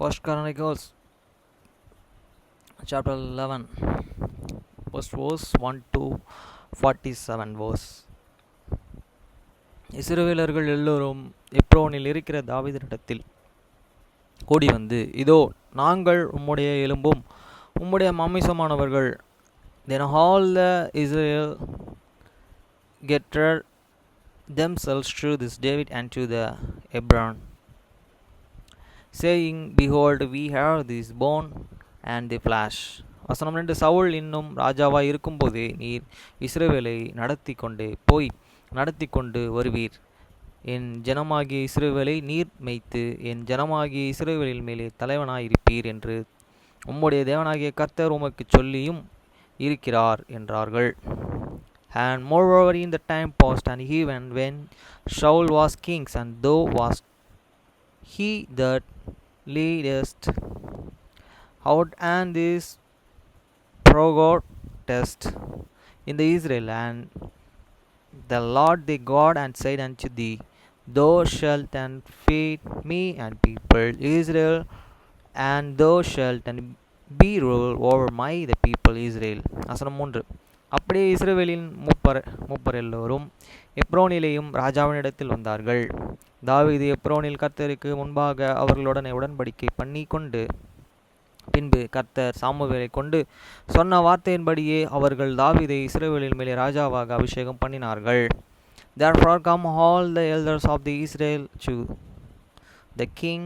First Chronicles chapter 11 first verse 1 to 47 verse. இஸ்ரவேலர்கள் எல்லோரும் எப்ரோனில் இருக்கிற தாவீதினிடத்தில் கூடி வந்து, இதோ நாங்கள் உம்முடைய எலும்பும் உம்முடைய மாமிசமானவர்கள். Then all the Israel gathered themselves to this David and to the Hebron, saying, Behold, we have this bone and the flesh. வசனம் 2. சவுல் இன்னும் ராஜாவாய் இருக்கும்போதே நீர் இஸ்ரவேலை நடத்தி கொண்டு வருவீர். என் ஜனமாகிய இஸ்ரவேலை நீர் மேய்த்து என் ஜனமாகிய இஸ்ரவேலின் மேலே தலைவனாயிருப்பீர் என்று உம்முடைய தேவனாகிய கர்த்தர் உமக்கு சொல்லியும் இருக்கிறார் என்றார்கள். And moreover in the time past and even when Saul was king, and thou wast he that leadest out and this progotest in the Israel, and the Lord thy God and said unto thee, Thou shalt and feed me and people Israel, and thou shalt and be rule over my the people Israel. வசனம் 3. அப்படியே இஸ்ரவேலின் மூப்பர் எல்லோரும் எப்ரோனிலேயும் ராஜாவினிடத்தில் வந்தார்கள். தாவீது எப்ரோனில் கர்த்தருக்கு முன்பாக அவர்களுடனே உடன்படிக்கை பண்ணி கொண்டு, பின்பு கர்த்தர் சாமுவேலை கொண்டு சொன்ன வார்த்தையின்படியே அவர்கள் தாவீதை இஸ்ரவேலின் மேலே ராஜாவாக அபிஷேகம் பண்ணினார்கள். Therefore come all the elders of the Israel to the king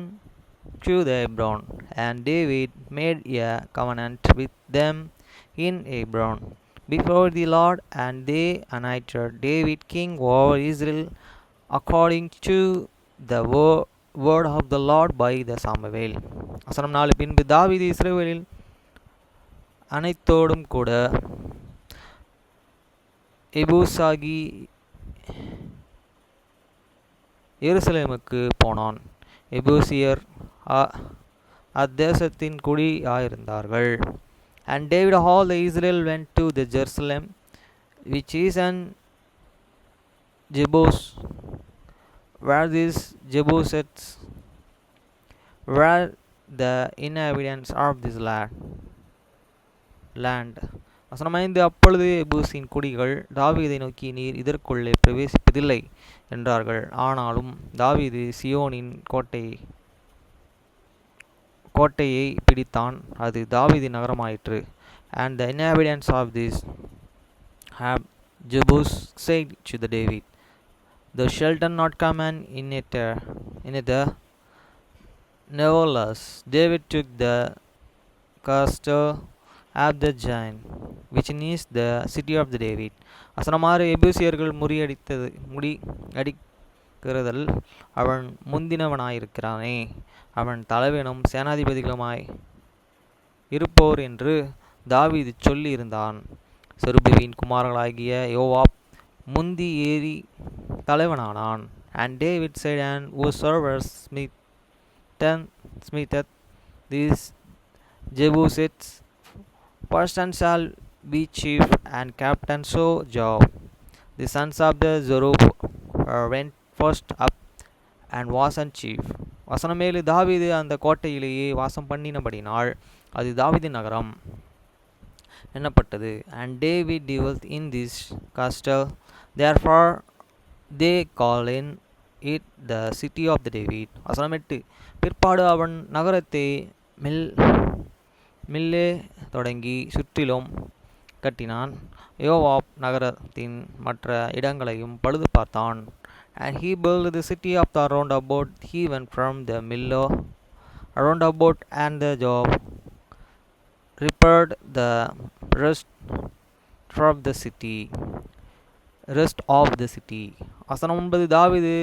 to the Hebron, and David made a covenant with them in Hebron before the Lord, and they anointed David king over Israel according to the word of the Lord by the Samuel. வசனம் 4. பின்பு தாவீது இஸ்ரவேலில் அனைத்தோடும் கூட எபூசாகி எருசலேமுக்கு போனான். எபூசியர் அத்தேசத்தின் குடியாயிருந்தார்கள். And David all the Israel went to the Jerusalem, which is an Jebus, where these Jebusites were the inhabitants of this land. வசனம் 5. அப்பொழுது எபூசின் குடிகள் தாவீதை நோக்கி, நீர் இதற்குள்ளே பிரவேசிப்பதில்லை என்றார்கள். ஆனாலும் தாவீது சியோனின் கோட்டையை பிடித்தான், அது தாவீதின் நகரமாயிற்று. And the inhabitants of this Jebus said to the David, Thou shalt not come and in it. Nevertheless David took the castle of the giant, which is the city of the David. வசனம் 6. எபூசியர்கள் முறியடிக்கிறதில் அவன் முந்தினவனாயிருக்கிறானே, அவன் தலைவனும் சேனாதிபதிகளுமாய் இருப்போர் என்று தாவீது சொல்லி இருந்தான். செருபுவின் குமாரர்களாகிய யோவாப் முந்தி ஏறி தலைவனானான். And David said, And whosoever smiteth these Jebusites first and shall be chief and captain. So Joab the sons of the Zerubbabel went first up and was and chief. வசனம் 7. தாவீது அந்த கோட்டையிலேயே வாசம் பண்ணினபடினால் அது தாவீதின் நகரம் எண்ணப்பட்டது. And David dwelt in this castle, therefore they call in it the city of the David. வசனம் 8. பிற்பாடு அவன் நகரத்தை மில்லே தொடங்கி சுற்றிலும் கட்டினான். யோவாப் நகரத்தின் மற்ற இடங்களையும் பழுது பார்த்தான். And he built the city of the round about. He went from the Millo around about, and the Joab repaired the rest of the city. வசனம் 9. தாவீது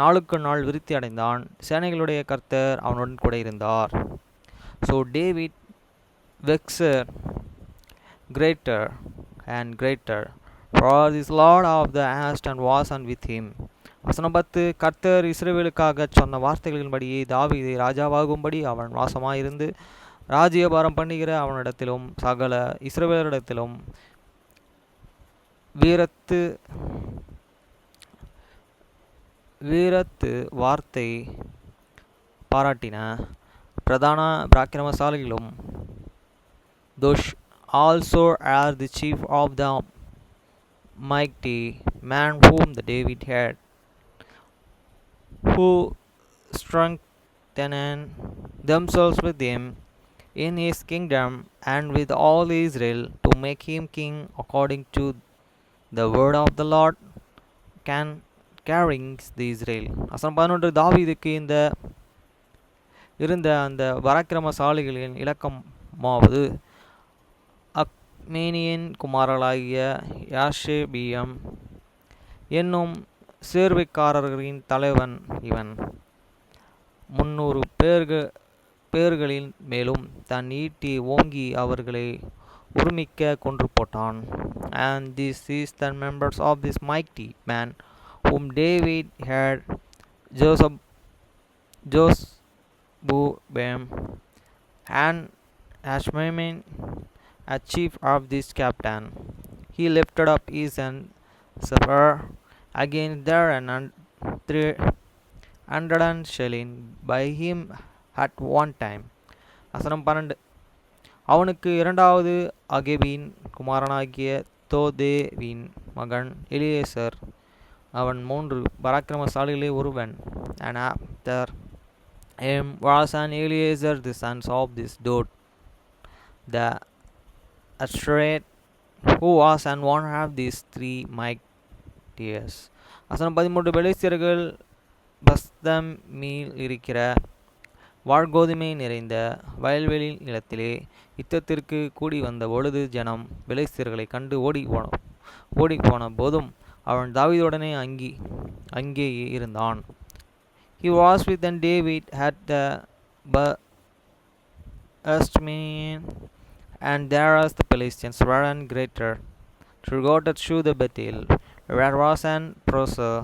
நாளுக்கு நாள் விருத்தி அடைந்தான், சேனைகளுடைய கர்த்தர் அவனுடன் கூட இருந்தார். So David waxed greater and greater, for this Lord of the host and was with him. வசனம் 10. கர்த்தர் இஸ்ரவேலுக்காக சொன்ன வார்த்தைகளின்படியே தாவீதை ராஜாவாகும்படி அவன் வாசமாயிருந்து ராஜ்யபாரம் பண்ணுகிற அவனிடத்திலும் சகல இஸ்ரவேலரிடத்திலும் வீரத்து வார்த்தை பாராட்டின. பிரதான பராக்கிரமசாலிகளும் those also are the chief of the mighty man whom the David had, who strengthened themselves with him in his kingdom and with all Israel to make him king according to the word of the Lord can carrying the Israel. வசனம் 11 தாவீதுக்கு இருந்த அந்த பராக்கிரமசாலிகளின் இலக்கமாவது அக்மேனியின் குமாரர்களாகிய யாஷேபியம் என்னும் சேர்வைக்காரர்களின் தலைவன் இவன் 300 பேர்களின் மேலும் தன் ஈட்டி ஓங்கி அவர்களை உருமிக்க கொன்று போட்டான். And this is the members of this mighty man whom David had, Josabam and Ashmaim as chief of this captain. He lifted up his hand spear against there and 300 slain by him at one time. வசனம் 12 அவனுக்கு இரண்டாவது அகேபின் குமாரனாகிய தோதேவின் மகன் எலியேசர் அவன் 3 பராக்கிரமசாலிகளே ஒருவன். And after him was an Eliezer the sons of this Dod the Asherate, who was and one of these 3 mightiest. வசனம் 13 பெலிஸ்தியர்கள் பஸ்தமீல் இருக்கிற வாள்கோதுமை நிறைந்த வயல்வெளி நிலத்திலே யுத்தத்திற்கு கூடி வந்த பொழுது ஜனம் பெலிஸ்தியர்களை கண்டு ஓடிப்போன போதும் அவன் தாவீதுடனே அங்கேயே இருந்தான். He was with and David at the Bastman, and there as the Philistines were and greater to go through the Bethel, where was an Proser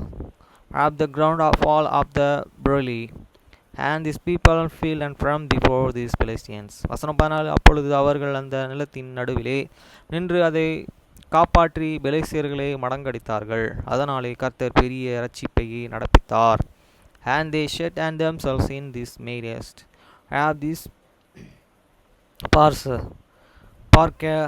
of the ground of all of the Broli, and these people fell and from before these Philistines. வசனம் 14 அப்பொழுது அவர்கள் அந்த நிலத்தின் நடுவிலே நின்று அதை காப்பாற்றி பெலிஸ்தியர்களை மடங்கடித்தார்கள். அதனாலே கர்த்தர் பெரிய இரட்சிப்பை நடப்பித்தார். And they shut and themselves in this mayest have this parka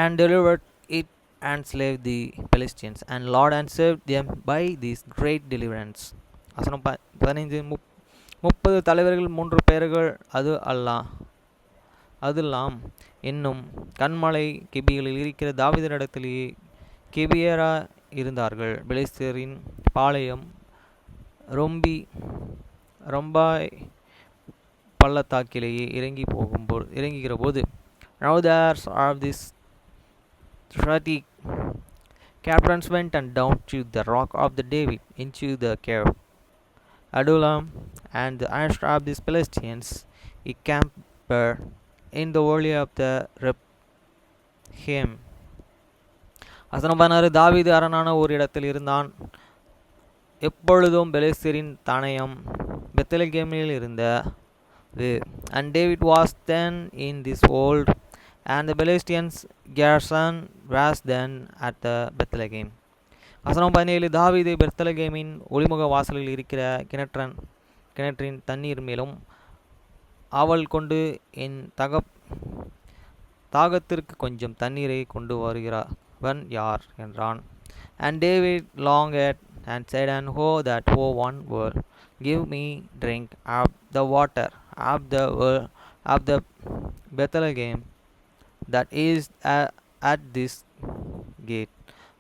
and delivered it and slaved the Philistines and Lord and saved them by this great deliverance. வசனம் 15 30 தலைவர்கள் 3 பேர்கள் அதுலாம் என்னும் கண்மலை கெபிகளில் இருக்கிற தாவீதினிடத்திலேயே கெபியரா இருந்தார்கள். பெலிஸ்தரின் பாளையம் ரொம்பாய் பள்ளத்தாக்கிலேயே இறங்குகிற போது now there are these 30 captains went and down to the rock of the David into the cave Adullam, and the Asher of these Philistines he camped in the valley of the Rephaim. வசனம் 16 தாவீது அரணான ஒரு இடத்தில் இருந்தான். எப்பொழுதும் பெலிஸ்தரின் தானயம் பெத்லெகேமில் இருந்தது. And David was then in this world, and the Philistines garrison was then at the Bethlehem. வசனம் 17 தாவீது பெத்லெகேமின் ஒளிமுக வாசலில் இருக்கிற கிணற்றின் தண்ணீர் மேலும் ஆவல் கொண்டு என் தாகத்திற்கு கொஞ்சம் தண்ணீரை கொண்டு வருகிறவன் யார் என்றான். And David longed and said, and that one will give me drink of the water of the well of the Bethlehem that is at this gate.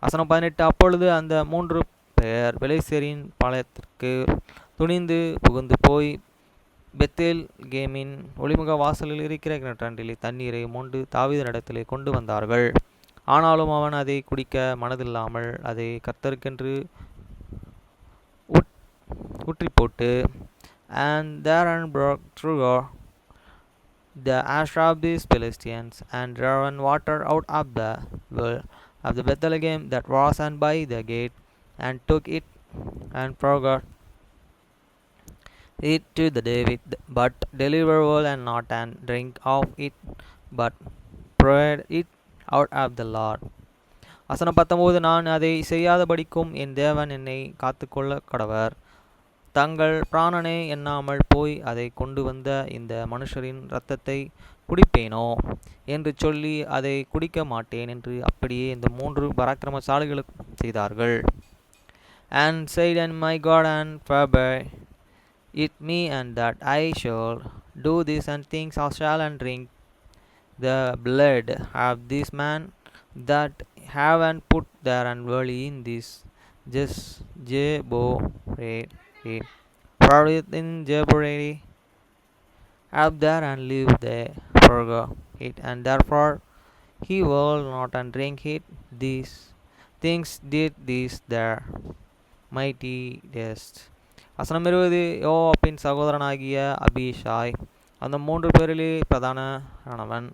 வசனம் 18 அப்பொழுது அந்த 3 பேர் பெலிஸ்தரின் பாளையத்திற்கு துணிந்து புகுந்து போய் பெத்தேல்கேமின் ஒளிமுக வாசலில் இருக்கிற கிணற்றிலே தண்ணீரை மொண்டு தாவீதினிடத்திலே கொண்டு வந்தார்கள். ஆனாலும் அவன் அதை குடிக்க மனதில்லாமல் அதை கர்த்தருக்கென்று ஊற்றி போட்டு and therein broke through the Asher of these Philistines and driven water out of the well of the Bethlehem that was and by the gate, and took it and forgot it to the David, but deliver well and not and drink of it, but prayed it out of the Lord. வசனம் 19 நான் அதை செய்யாதபடிக்கும் என் தேவன் என்னை காத்துக்கொள்ள கடவர். தங்கள் பிராணனை எண்ணாமல் போய் அதை கொண்டு வந்த இந்த மனுஷரின் இரத்தத்தை குடிப்பேனோ என்று சொல்லி அதை குடிக்க மாட்டேன் என்று அப்படியே இந்த 3 பராக்கிரமசாலிகளும் செய்தார்கள். And said, and my God, and forbid it me, and that I shall do this and things shall and drink the blood of this man that have and put there and worldly in this just Jeborah, for within Jeborah up there and live there forgo it, and therefore he will not and drink it. These things did these there mighty test. வசனம் 20. யோவாபின் சகோதரனாகிய Abishai அந்த 3 பேரிலே பிரதானவன்.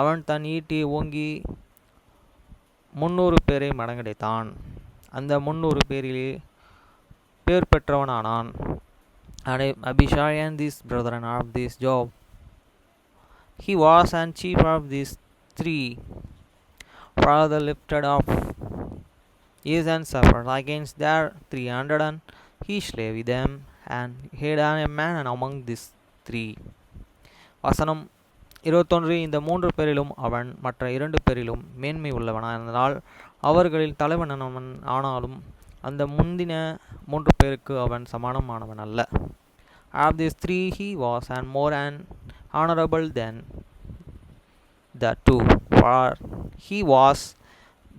அவன் தன் ஈட்டி ஓங்கி 300 பேரை மடங்கடித்தான். அந்த 300 பேரிலே பேர் பெற்றவனானான். Abishai and this brethren of this job, he was and chief of these 3. Father lifted up his and suffered against their 300, and he slew with them, and hid a man among these 3. வசனம் 21. இந்த 3 பேரிலும் அவன் மற்ற 2 பேரிலும் மேன்மை உள்ளவனானால் அவர்களில் தலைவனவன். ஆனாலும் அந்த முந்தின 3 பேருக்கு அவன் சமானமானவன் அல்ல. Of these 3 he was and more and honorable than the 2, for he was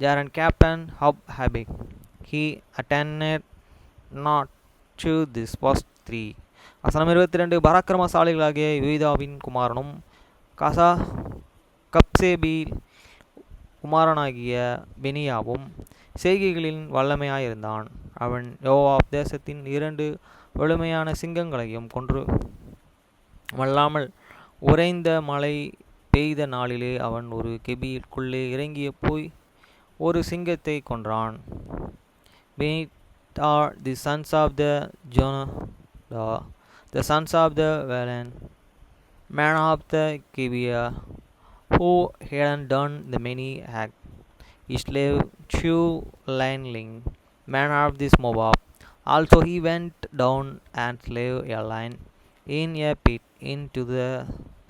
there and captain of Habib. He attended not to this first 3. வசனம் 22. பராக்கிரமசாலிகளாகிய யூதாவின் குமாரனும் கப்சேபில் குமாரனாகிய பெனியாவும் செய்கைகளின் வல்லமையாயிருந்தான். அவன் யோவாப் தேசத்தின் 2 வலிமையான சிங்கங்களையும் கொன்று வல்லாமல் உறைந்த மழை பெய்த நாளிலே அவன் ஒரு கெபியிற்குள்ளே இறங்கிய போய் ஒரு சிங்கத்தை கொன்றான். Beneath are the sons of the Jonah, the sons of the valiant man of the Gibeah, who had done the many acts. He slew 2 lineling men of this Moab. Also he went down and slew a lion in a pit into the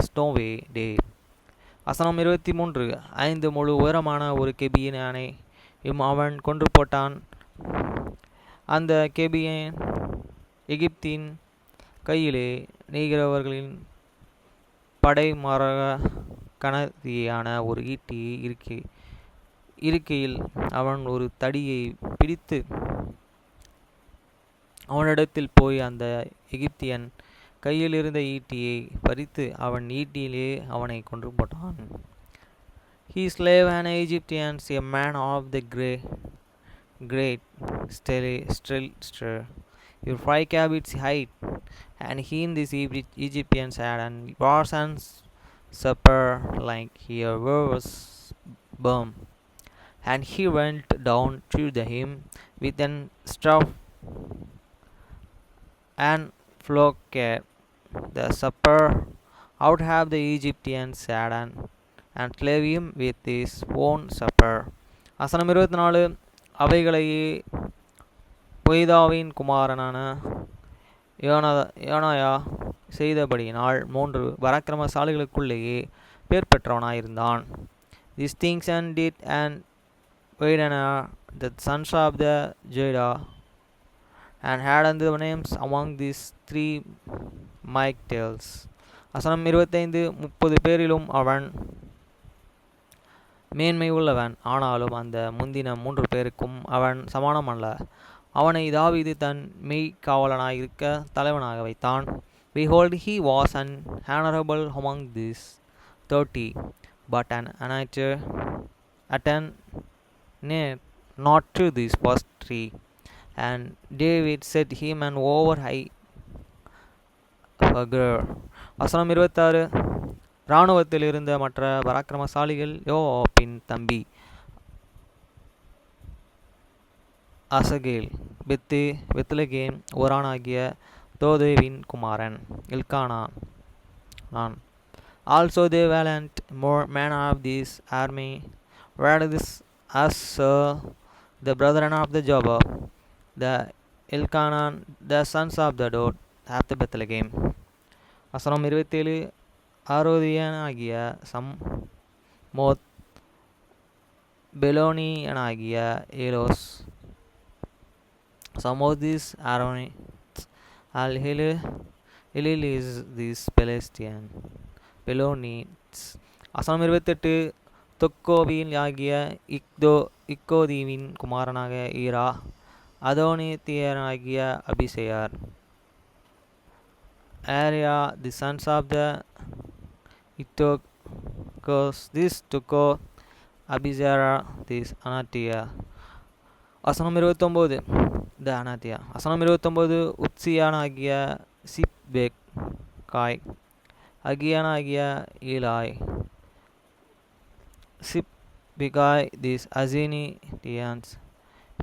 snowy day. வசனம் 23. 5 முழு உயரமான ஒரு கெபியின் யானை அவன் கொன்று போட்டான். அந்த கெபியன் எகிப்தின் கையிலே நெய்கிறவர்களின் படைமரக கனதியான ஒரு ஈட்டி இருக்கையில் அவன் ஒரு தடியை பிடித்து அவனிடத்தில் போய் அந்த எகிப்தியன் கையில் இருந்த ஈட்டியை பறித்து அவன் ஈட்டியிலே அவனை கொன்று போட்டான். He slew an Egyptian, a man of the great stature, 5 cubits height, and he in this Egyptians had and was and supper like here was burn, and he went down to him with an staff and flocked the supper out have the Egyptians had and slew him with his own supper. வசனம் 24. அவைகளையே பொய்தாவின் குமாரனான யோனாயா செய்தபடியினால் 3 பராக்கிரமசாலிகளுக்குள்ளேயே பேர் பெற்றவனாயிருந்தான். These things and did and Vaidana, the sons of the Judah, and had the names among these 3 Michaels. வசனம் 25. 30 பேரிலும் அவன் மேன்மை உள்ளவன். ஆனாலும் அந்த முந்தின 3 பேருக்கும் அவன் சமானமல்ல. அவனை தாவீது தன் மெய்க்காவலனாயிருக்க தலைவனாக வைத்தான். Behold, he was an honorable among these 30, but an attended not to these first 3. And David set him an over high figure. வசனம் 26. இராணுவத்தில் இருந்த மற்ற பராக்கிரமசாலிகள் யோவாபின் தம்பி அசகேல், பெத்லகேம் ஓரானாகிய தோதேவின் குமாரன் Elhanan. Also the valiant men of this army were this as the brethren of the Joab, the Elkanan, the sons of the Dod, after Bethlehem. வசனம் 27 ஆரோதியனாகிய சம்மோத் பெலோனியனாகிய ஏலோஸ் சமோதிஸ் ஆரோனிஸ் அல் ஹிலில் இஸ் திஸ் பெலஸ்டியன் பெலோனிஸ். வசனம் 28 தொக்கோவின் ஆகிய இக்கோதீவின் குமாரனாக ஈரா அதோனித்தியனாகிய அபிசேயார் Area, the sons of the Itokos, this Tuko, Abizara, this Anatia. வசனம் 29 the Anatia. வசனம் 29 உத்சியானாகிய சிப்பேக் காய் அகியானாகிய Eli சிப்பிகாய் this அசினி டியான்ஸ்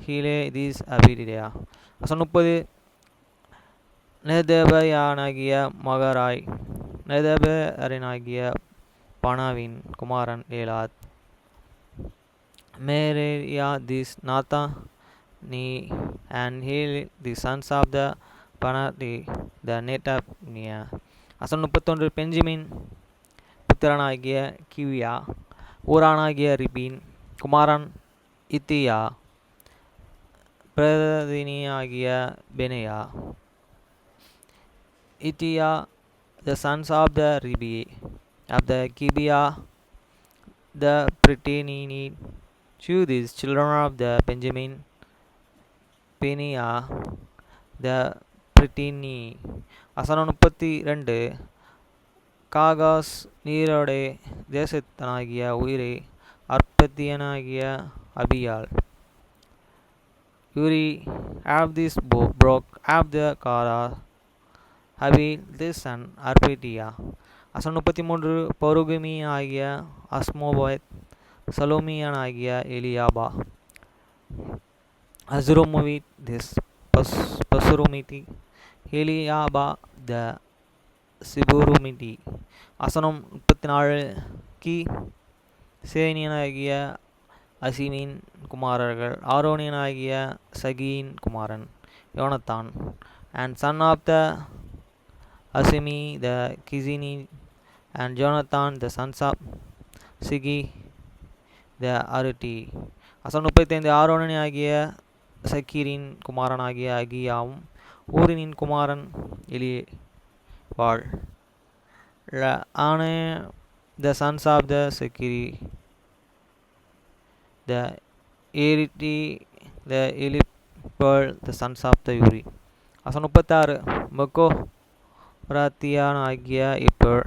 he lay this அபிடியா. வசனம் 30 நெதபயானாகிய மகராய் நெதபரினாகிய பனாவின் குமாரன் ஏலாத் மேரேயா திஸ் நாத்தா நீ அண்ட் ஹீல் தி சன்ஸ் ஆஃப் த பனாதி த நேட்டப்னியா. வசனம் 31 பெஞ்சமின் புத்திரனாகிய கிவியா ஊரானாகிய ரிபீன் குமாரன் இத்தியா பிரதினியாகிய பெனேயா Itia, the sons of the Ribi, of the Gibeah, the Britanni, to these children of the Benjamin, Peniah, the Britanni. வசனம் 32 காகாஸ் நீரோடே தேசத்தனாகிய உயிரே அற்பத்தியனாகிய அபியால் Uri have this broke have the Kara Habil this son Arpetia. வசனம் 33 பருகுமி ஆகிய அஸ்மோபத் சலோமியான் ஆகிய எலியாபா அசுரோமோவித் this பசுருமிதி எலியாபா த சிபுருமிதி. வசனம் 34 கி சேனியனாகிய அசிமின் குமாரர்கள் ஆரோனியனாகிய சகியின் குமாரன் யோனத்தான் and son of the Asimi the Kizini and Jonathan the sons of Sigi the Aruti. வசனம் 35 ஆரோனியாகிய சக்கீரின் குமாரனாகிய அகியாவும் ஊரினின் குமாரன் எலிவாள் ஆனே the sons of the Sakiri the Eriti the Elipal the sons of the Uri. வசனம் 36 மக்கோ ராத்தியானாகிய இப்பர்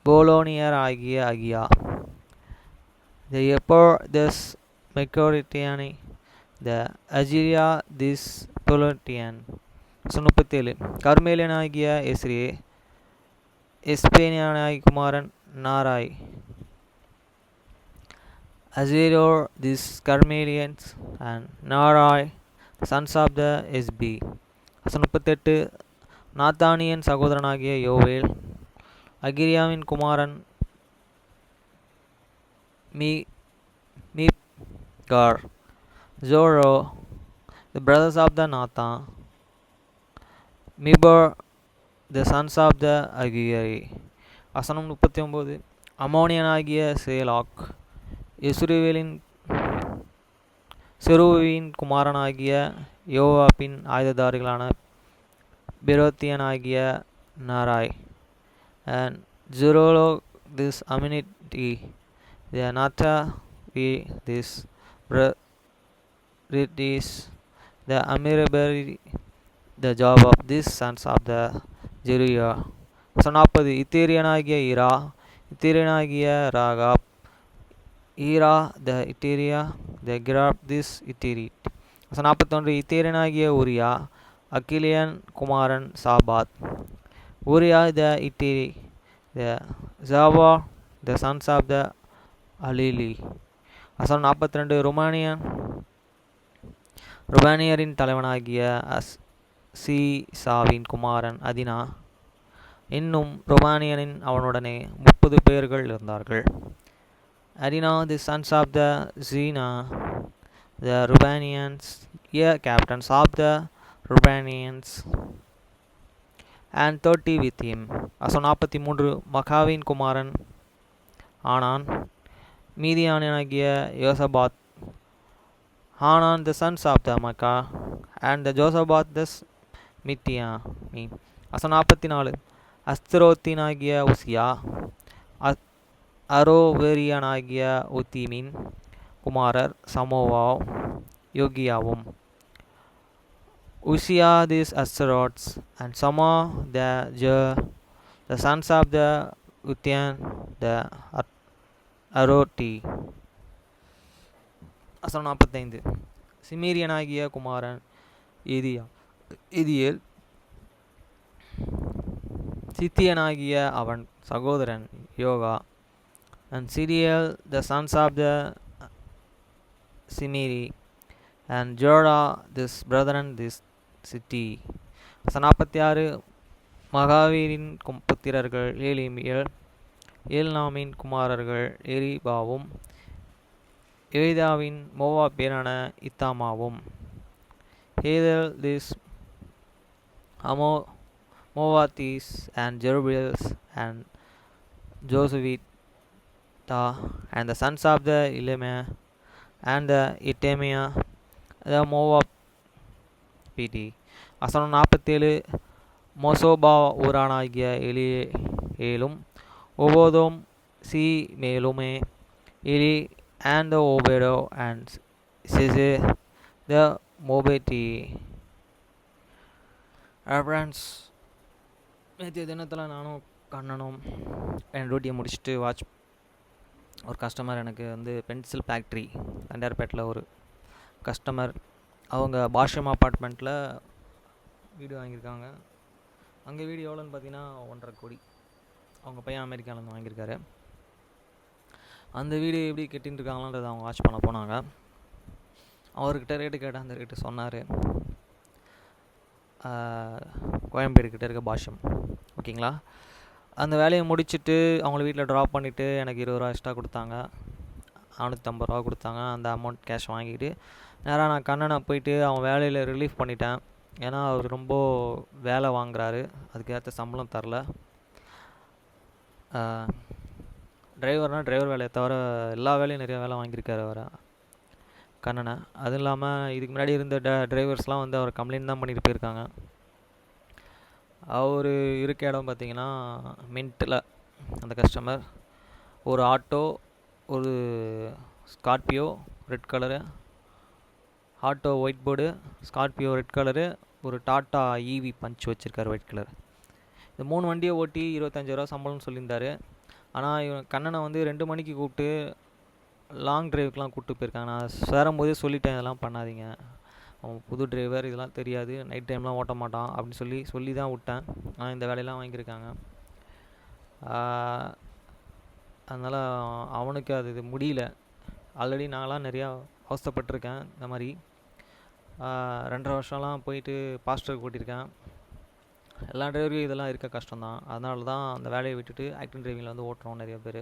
போலோனியர் ஆகிய அகியா the Epor this Mekoritiani the Agiria this Politian. வசனம் 37 கர்மேலியனாகிய எஸ்ரியே எஸ்பேனியானாகிய குமாரன் நாராய் Azeror this Carmelians and Narai sons of the SB. வசனம் 38 நாத்தானியன் சகோதரனாகிய யோவேல் அகிரியாவின் குமாரன் மீப்கார் ஜோரோ the brothers of the Nathan Mibor the sons of the Agiri. வசனம் 39 அமோனியனாகிய சேலாக் இஸ்ரவேலின் செருவின் குமாரனாகிய யோவாபின் ஆயுததாரிகளான பெரோத்தியனாகிய நாராய் and Zerolo this Aminiti the Nata this Britis the Amirabari the job of these sons of the Jeruya. வசனம் 40 இத்தேரியனாகிய ஈரா இத்தேரியனாகிய ராகாப் ஈரா த இட்டேரியா the கிராப் திஸ் இட்டேரிட். வசனம் 41 இத்தேரியனாகிய ஊரியா அகிலியன் குமாரன் சாபாத் ஊரியா த இட்டேரி த ஜாவா த சன்ஸ் ஆஃப் த அலிலி. வசனம் 42 ருபானியரின் தலைவனாகிய சீசாவின் குமாரன் அதினா இன்னும் ருபானியனின் அவனுடனே 30 பேர்கள் இருந்தார்கள். Adina the sons of the Zina the Rubanians, captains of the Rubanians, and 30 with him. அசோ 43 மகாவின் குமாரன் ஆனான். மீதியானாகிய யோசபாத், Hanan the sons of the Makkah, and the Josabat the Midiani. அசோ 44 அஸ்தரோத்தினாகிய உசியா, அரோவேரியனாகிய உத்தீமின் குமாரர் சமோவாவ் யோகியாவும். Uzziah these Ashteroths, and Sama the sons of the Uthian the Aroti. அசோ 45 சிமீரியனாகிய குமாரன் இதியேல், சித்தியனாகிய அவன் சகோதரன் yoga, and Siriel the sons of the Simiri, and Jorah this brethren this city. அசோ 46 மகாவீரின் புத்திரர்கள் ஏல்நாமின் குமாரர்கள் எரிபாவும், எய்தாவின் மோவாபியரான இத்தாமாவும். ஹேதல் this மோவாத்தீஸ், and Jerubiels, and Josavita, and the sons of the Elimah, and the Itemia, the Moabiti. அசோ 47 மோசோபா ஊரானாகிய ஏலும், ஒபோதோம் C மேலுமே எலி, and the Obedo, and Seze the Mobeti. Friends, நேற்று தினத்தில் நானும் கண்ணனும் என் டியூட்டியை முடிச்சுட்டு ஒரு கஸ்டமர் எனக்கு பென்சில் ஃபேக்ட்ரி தண்டையார்பேட்டில் ஒரு கஸ்டமர், அவங்க பாஷ்யம் அப்பார்ட்மெண்ட்டில் வீடு வாங்கியிருக்காங்க. அங்கே வீடு எவ்வளோன்னு பார்த்தீங்கன்னா 1.5 கோடி. அவங்க பையன் அமெரிக்காவிலேருந்து வாங்கியிருக்காரு. அந்த வீடு எப்படி கட்டின்னு இருக்காங்களான்றதை அவங்க வாட்ச் பண்ண போனாங்க. அவர்கிட்ட ரேட்டு கேட்டால் அந்த ரேட்டு சொன்னார். கோயம்பேடு கிட்டே இருக்க பாஷ்யம், ஓகேங்களா. அந்த வேலையை முடிச்சுட்டு அவங்கள வீட்டில் ட்ராப் பண்ணிவிட்டு எனக்கு 20 ரூபா எக்ஸ்ட்ரா கொடுத்தாங்க. 450 ரூபா கொடுத்தாங்க. அந்த அமௌண்ட் கேஷ் வாங்கிட்டு நேராக நான் கண்ணனை போயிட்டு அவன் வேலையில் ரிலீஃப் பண்ணிட்டேன். ஏன்னா அவர் ரொம்ப வேலை வாங்குறாரு, அதுக்கேற்ற சம்பளம் தரல. டிரைவர்னால் டிரைவர் வேலையை தவிர எல்லா வேலையும் நிறையா வேலை வாங்கியிருக்காரு அவர் கண்ணனை. அதுவும் இல்லாமல் இதுக்கு முன்னாடி இருந்த டிரைவர்ஸ்லாம் அவர் கம்ப்ளைண்ட் தான் பண்ணிட்டு போயிருக்காங்க. அவர் இருக்க இடம் பார்த்திங்கன்னா மின்ட்டில். அந்த கஸ்டமர் ஒரு ஆட்டோ, ஒரு Scorpio red colour, auto white board, Scorpio red colour, ஒரு டாட்டா ஈவி பஞ்ச் வச்சுருக்காரு ஒயிட் கலர். இந்த 3 வண்டியை ஓட்டி 25 ரூபா சம்பளம்னு சொல்லியிருந்தார். ஆனால் இவன் கண்ணனை 2 மணிக்கு கூப்பிட்டு லாங் டிரைவுக்கெலாம் கூப்பிட்டு போயிருக்காங்க. நான் சேரும்போதே சொல்லிட்டேன், இதெல்லாம் பண்ணாதீங்க, அவன் புது டிரைவர், இதெல்லாம் தெரியாது, நைட் டைம்லாம் ஓட்ட மாட்டான் அப்படின்னு சொல்லி தான் விட்டேன். ஆனால் இந்த வேலையெல்லாம் வாங்கியிருக்காங்க. அதனால் அவனுக்கு அது முடியல. ஆல்ரெடி நான்லாம் நிறையா அவஸ்தைப்பட்டிருக்கேன். இந்த மாதிரி 2.5 வருஷம்லாம் போயிட்டு பாஸ்டருக்கு ஓட்டியிருக்கேன். எல்லா டிரைவருக்கும் இதெல்லாம் இருக்க கஷ்டம்தான். அதனால தான் அந்த வேலையை விட்டுட்டு ஆக்டிங் டிரைவிங்கில் ஓட்டுறோம் நிறைய பேர்.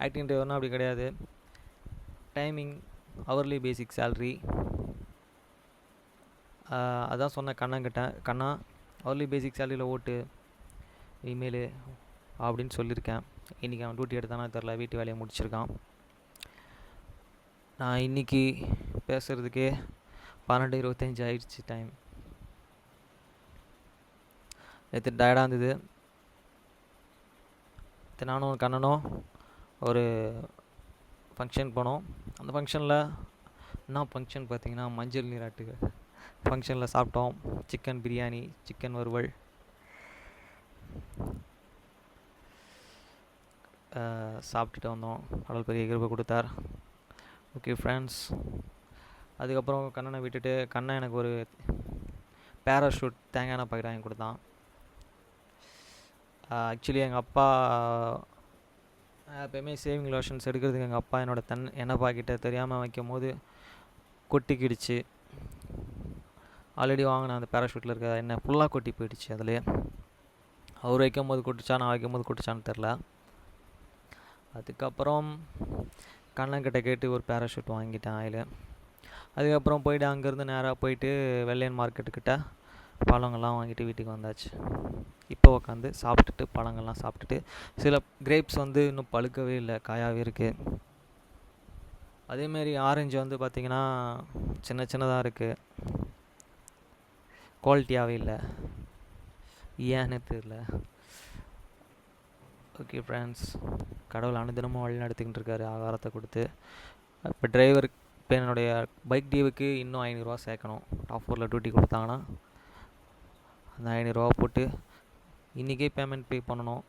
ஆக்டிங் டிரைவர்னால் அப்படி கிடையாது. Timing, hourly basic salary. அதான் சொன்னேன் கண்ணங்கிட்ட, கண்ணா ஹவர்லி பேசிக் சேலரியில் ஓட்டு இமெயிலு அப்படின்னு சொல்லியிருக்கேன். இன்றைக்கி அவன் டியூட்டி எடுத்தானா தெரில, வீட்டு வேலையை முடிச்சிருக்கான். நான் இன்றைக்கி பேசுகிறதுக்கே 12:25 ஆயிடுச்சு டைம். நேற்று டயர்டாக இருந்தது. நானும் கண்ணனும் ஒரு ஃபங்க்ஷன் போனோம். அந்த ஃபங்க்ஷனில் என்ன ஃபங்க்ஷன் பார்த்திங்கன்னா மஞ்சள் நீராட்டுக்கு ஃபங்க்ஷனில் சாப்பிட்டோம். சிக்கன் பிரியாணி, சிக்கன் வறுவல், சாப்பிட்டுட்டு வந்தோம். கடல் பெரிய கிருபை கொடுத்தார். ஓகே ஃப்ரெண்ட்ஸ், அதுக்கப்புறம் கண்ணனை விட்டுட்டு கண்ணன் எனக்கு ஒரு பேராஷூட் தேங்காய் பாக்கெட் வாங்கி கொடுத்தான். ஆக்சுவலி எங்கள் அப்பா எப்போயுமே சேவிங் லோஷன்ஸ் எடுக்கிறதுக்கு எங்கள் அப்பா எண்ணெய் பாக்கெட்டை தெரியாமல் வைக்கும் போது கொட்டிக்கிடுச்சு. ஆல்ரெடி வாங்கின அந்த பேராஷூட்டில் இருக்க எண்ணெய் ஃபுல்லாக கொட்டி போயிடுச்சு. அதுலேயே அவர் வைக்கும் போது கொட்டிச்சா, நான் வைக்கும் போது கொட்டிச்சான்னு தெரில. அதுக்கப்புறம் கண்ணன்கிட்ட கேட்டு ஒரு பேராஷூட் வாங்கிட்டேன் ஆயில். அதுக்கப்புறம் போயிட்டு அங்கேருந்து நேராக போயிட்டு வெள்ளையன் மார்க்கெட்டுக்கிட்ட பழங்கள்லாம் வாங்கிட்டு வீட்டுக்கு வந்தாச்சு. இப்போ உட்காந்து சாப்பிட்டுட்டு பழங்கள்லாம் சாப்பிட்டுட்டு, சில கிரேப்ஸ் வந்து இன்னும் பழுக்கவே இல்லை, காயாகவே இருக்குது. அதேமாரி ஆரஞ்சு வந்து பார்த்திங்கன்னா சின்ன சின்னதாக இருக்குது, குவாலிட்டியாகவே இல்லை, ஏன்னு தெரியல. ஓகே ஃப்ரெண்ட்ஸ், கடவுள் அனுதினமும் வழி நடத்திக்கிட்டு இருக்காரு ஆகாரத்தை கொடுத்து. இப்போ டிரைவர், இப்போ என்னுடைய பைக் டியூவுக்கு இன்னும் 500 ரூபா சேர்க்கணும். டாப் 4ல் டியூட்டி கொடுத்தாங்கன்னா அந்த 500 ரூபா போட்டு இன்றைக்கே பேமெண்ட் பே பண்ணணும்.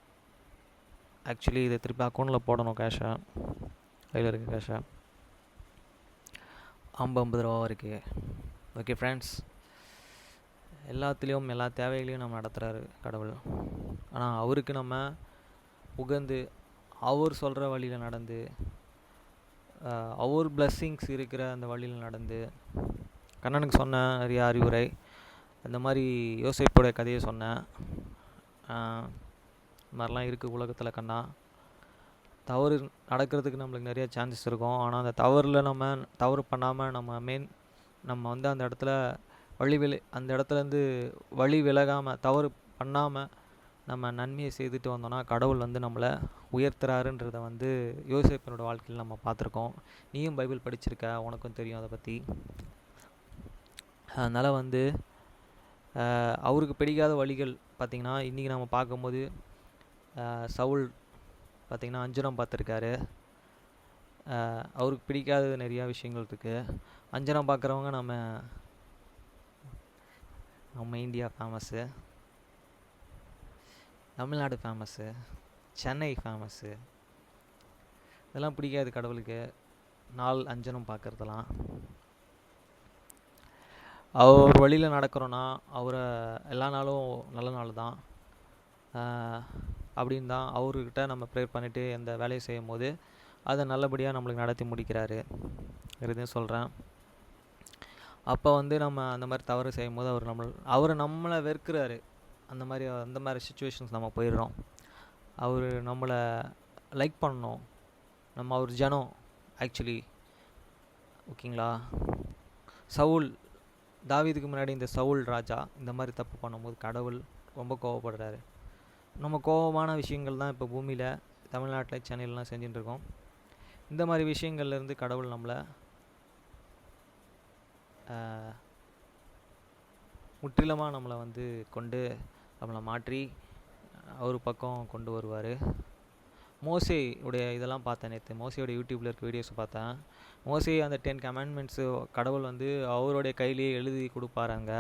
ஆக்சுவலி இதை திருப்பி அக்கௌண்ட்டில் போடணும், கேஷை, கையில் இருக்க கேஷை 50 ரூபா இருக்குது. ஓகே ஃப்ரெண்ட்ஸ், எல்லாத்துலேயும் எல்லா தேவைகளையும் நம்ம நடத்துகிறாரு கடவுள். ஆனால் அவருக்கு நம்ம உகந்து அவர் சொல்கிற வழியில் நடந்து, அவர் பிளஸ்ஸிங்ஸ் இருக்கிற அந்த வழியில் நடந்து, கண்ணனுக்கு சொன்ன நிறைய அறிவுரை, அந்த மாதிரி யோசிப்போடைய கதையை சொன்னேன். இந்த மாதிரிலாம் இருக்குது உலகத்தில் கண்ணா. தவறு நடக்கிறதுக்கு நம்மளுக்கு நிறைய சான்சஸ் இருக்கும். ஆனால் அந்த தவறில் நம்ம தவறு பண்ணாமல் நம்ம வந்து அந்த இடத்துல அந்த இடத்துலேருந்து வழி விலகாமல், தவறு பண்ணாமல் நம்ம நன்மையை செய்துட்டு வந்தோம்னா கடவுள் வந்து நம்மளை உயர்த்துறாருன்றதை வந்து யோசேப்பினோட வாழ்க்கையில் நம்ம பார்த்துருக்கோம். நீயும் பைபிள் படிச்சிருக்க, உனக்கும் தெரியும் அதை பற்றி. அதனால் வந்து அவருக்கு பிடிக்காத வழிகள் பார்த்திங்கன்னா, இன்றைக்கி நம்ம பார்க்கும்போது சவுல் பார்த்திங்கன்னா அஞ்சனம் பார்த்துருக்காரு. அவருக்கு பிடிக்காத நிறையா விஷயங்கள் இருக்குது. அஞ்சனம் பார்க்குறவங்க நம்ம India famous, Tamil Nadu famous, Chennai famous. இதெல்லாம் பிடிக்காது கடவுளுக்கு, அஞ்சனம் பார்க்குறதெல்லாம். அவர் வழியில் நடக்கிறோன்னா அவரை எல்லா நாளும் நல்ல நாள் தான் அப்படின்னு தான் அவர்கிட்ட நம்ம ப்ரேயர் பண்ணிவிட்டு எந்த வேலையை செய்யும் போது அதை நல்லபடியாக நம்மளுக்கு நடத்தி முடிக்கிறாரு. இதுதான் சொல்கிறேன். அப்போ வந்து நம்ம அந்த மாதிரி தவறு செய்யும் போது அவர் நம்மளை வெறுக்கிறாரு. அந்த மாதிரி சுச்சுவேஷன்ஸ் நம்ம போயிடுறோம். அவர் நம்மளை லைக் பண்ணணும், நம்ம அவர் ஜனம் ஆக்சுவலி. ஓகேங்களா? சவுல், தாவீதுக்கு முன்னாடி இந்த சவுல் ராஜா இந்த மாதிரி தப்பு பண்ணும்போது கடவுள் ரொம்ப கோவப்படுறாரு. நம்ம கோபமான விஷயங்கள் தான் இப்போ பூமியில், தமிழ்நாட்டில், சென்னையிலலாம் செஞ்சுட்டுருக்கோம். இந்த மாதிரி விஷயங்கள்லேருந்து கடவுள் நம்மளை முற்றிலுமாக நம்மளை வந்து நம்மளை மாற்றி அவர் பக்கம் கொண்டு வருவார். மோசே உடைய இதெல்லாம் பார்த்தேன் நேற்று, மோசையோட யூடியூப்பில் இருக்க வீடியோஸ் பார்த்தேன். மோசே அந்த 10 கமாண்ட்மெண்ட்ஸு கடவுள் வந்து அவருடைய கையிலேயே எழுதி கொடுப்பாருங்க.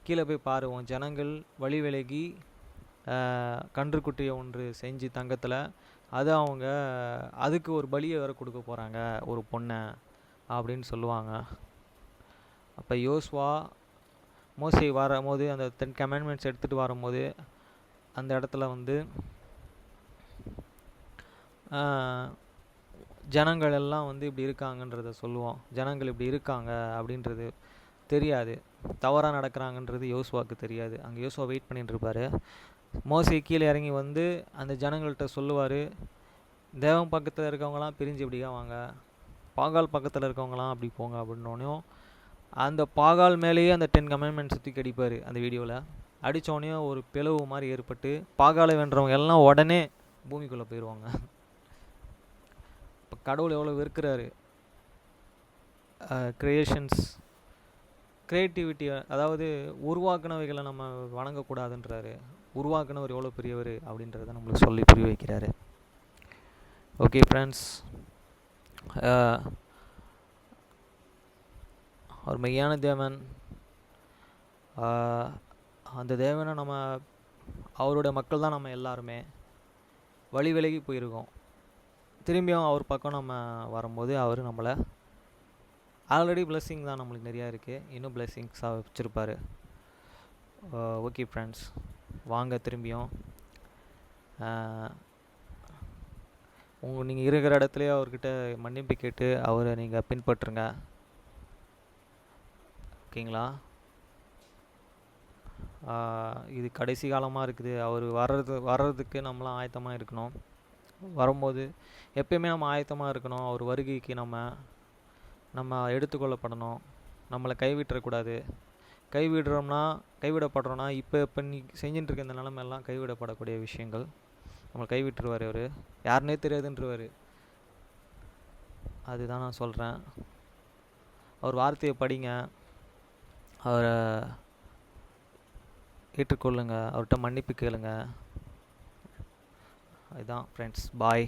கீழே போய் பாரு, உன் ஜனங்கள் வழி விலகி கன்றுக்குட்டியை ஒன்று செஞ்சு தங்கத்தில் அதுக்கு ஒரு பலியை வேறு கொடுக்க போகிறாங்க, ஒரு பொண்ணை அப்படின்னு சொல்லுவாங்க. அப்போ யோசுவா மோசே வரும்போது அந்த 10 கமாண்ட்மெண்ட்ஸ் எடுத்துகிட்டு வரும்போது அந்த இடத்துல வந்து ஜனங்கள் எல்லாம் வந்து இப்படி இருக்காங்கன்றத சொல்லுவோம். ஜனங்கள் இப்படி இருக்காங்க அப்படின்றது தெரியாது, தவறாக நடக்கிறாங்கன்றது யோசுவாவுக்கு தெரியாது. அங்கே யோசுவா வெயிட் பண்ணிட்டு இருப்பார். மோசே கீழே இறங்கி வந்து அந்த ஜனங்கள்கிட்ட சொல்லுவார், தேவன் பக்கத்தில் இருக்கவங்களாம் பிரிஞ்சு இப்படியா வாங்க, பாகால் பக்கத்தில் இருக்கவங்களாம் அப்படி போங்க அப்படின்னோடனையும் அந்த பாகால் மேலேயே அந்த 10 கமாண்ட்மெண்ட்ஸ் தூக்கி அடிப்பார். அந்த வீடியோவில் அடித்தோடனே ஒரு பிளவு மாதிரி ஏற்பட்டு பாகாலை வென்றவங்க எல்லாம் உடனே பூமிக்குள்ளே போயிடுவாங்க. இப்போ கடவுள் எவ்வளோ வெறுக்கிறாரு. கிரியேட்டிவிட்டி, அதாவது உருவாக்குனவைகளை நம்ம வணங்கக்கூடாதுன்றாரு. உருவாக்குனவர் எவ்வளோ பெரியவர் அப்படின்றத நம்மளுக்கு சொல்லி புரிய வைக்கிறாரு. ஓகே ஃப்ரெண்ட்ஸ், அவர் மெய்யான தேவன். அந்த தேவனை அவருடைய மக்கள் தான் நம்ம எல்லாருமே வழி விலகி போயிருக்கோம். திரும்பியும் அவர் பக்கம் நம்ம வரும்போது அவர் நம்மளை ஆல்ரெடி பிளெஸ்ஸிங் தான் நம்மளுக்கு நிறையா இருக்குது, இன்னும் பிளெஸ்ஸிங்ஸாக வச்சுருப்பார். ஓகே ஃப்ரெண்ட்ஸ், வாங்க திரும்பியும் நீங்கள் இருக்கிற இடத்துலையே அவர்கிட்ட மன்னிப்பு கேட்டு அவரை நீங்கள் பின்பற்றுங்க. ஓகேங்களா? இது கடைசி காலமாக இருக்குது. அவர் வர்றதுக்கு நம்மளாம் ஆயத்தமாக இருக்கணும். வரும்போது எப்பயுமே நம்ம ஆயத்தமாக இருக்கணும். அவர் வருகைக்கு நம்ம நம்ம எடுத்துக்கொள்ளப்படணும். நம்மளை கைவிட்டுறக்கூடாது. கைவிடப்படுறோன்னா இப்போ நீ செஞ்சுட்டு இருக்க இந்த நிலமெல்லாம் கைவிடப்படக்கூடிய விஷயங்கள். நம்மளை கைவிட்டுருவார் அவர், யாருன்னே தெரியாதுன்றவர். அதுதான் நான் சொல்கிறேன். அவர் வார்த்தையை படிங்க, அவரை ஏற்றுக்கொள்ளுங்க, அவர்கிட்ட மன்னிப்பு கேளுங்க. அதுதான் ஃப்ரெண்ட்ஸ். பாய்.